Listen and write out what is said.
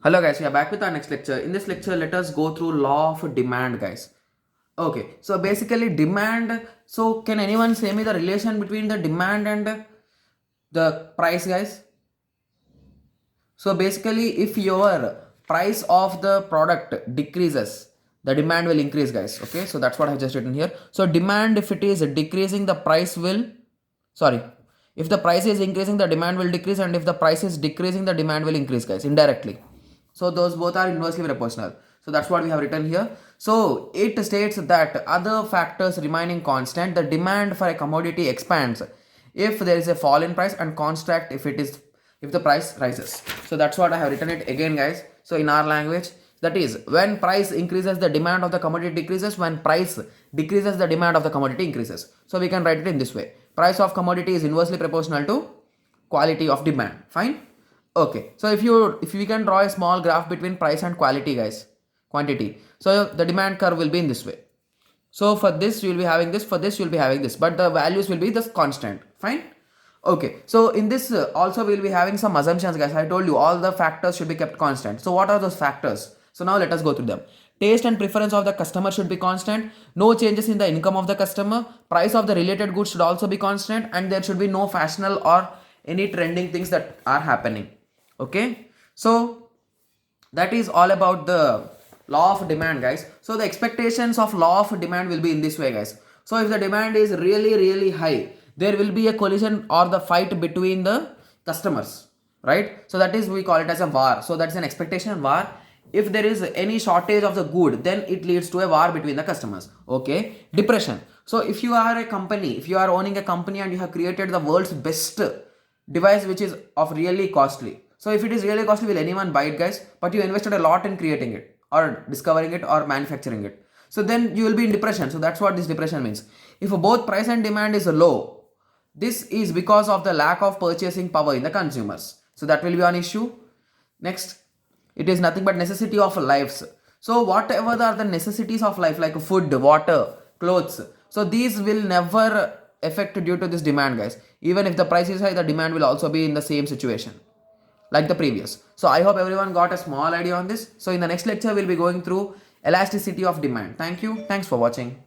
Hello guys, we are back with our next lecture. In this lecture, let us go through law of demand, guys. Okay, so basically demand. So can anyone say me the relation between the demand and the price, guys? So basically, if your price of the product decreases, the demand will increase, guys. Okay, so that's what I have just written here. So demand, if it is decreasing, the price will, sorry, if the price is increasing, the demand will decrease, and if the price is decreasing, the demand will increase, guys, indirectly. So those both are inversely proportional. So that's what we have written here. So it states that other factors remaining constant, the demand for a commodity expands if there is a fall in price and contract if the price rises. So that's what I have written it again, guys. So in our language, that is, when price increases, the demand of the commodity decreases. When price decreases, the demand of the commodity increases. So we can write it in this way: price of commodity is inversely proportional to quality of demand. Fine. Okay, so if we can draw a small graph between price and quality, guys, quantity. So the demand curve will be in this way. So for this you will be having this, for this you will be having this, but the values will be this constant. Fine. Okay, so in this also we will be having some assumptions, guys. I told you all the factors should be kept constant. So what are those factors? So now let us go through them. Taste and preference of the customer should be constant. No changes in the income of the customer. Price of the related goods should also be constant, and there should be no fashionable or any trending things that are happening. Okay, so that is all about the law of demand, guys. So the expectations of law of demand will be in this way, guys. So if the demand is really high, there will be a collision or the fight between the customers, right? So that is, we call it as a war. So that's an expectation war. If there is any shortage of the good, then it leads to a war between the customers. Okay, depression. So if you are a company, if you are owning a company and you have created the world's best device which is of really costly, so if it is really costly, will anyone buy it, guys? But you invested a lot in creating it or discovering it or manufacturing it, so then you will be in depression. So that's what this depression means. If both price and demand is low, this is because of the lack of purchasing power in the consumers, so that will be an issue. Next, it is nothing but necessity of lives. So whatever are the necessities of life, like food, water, clothes, so these will never affect due to this demand, guys. Even if the price is high, the demand will also be in the same situation like the previous. So I hope everyone got a small idea on this. So in the next lecture, we'll be going through elasticity of demand. Thank you. Thanks for watching.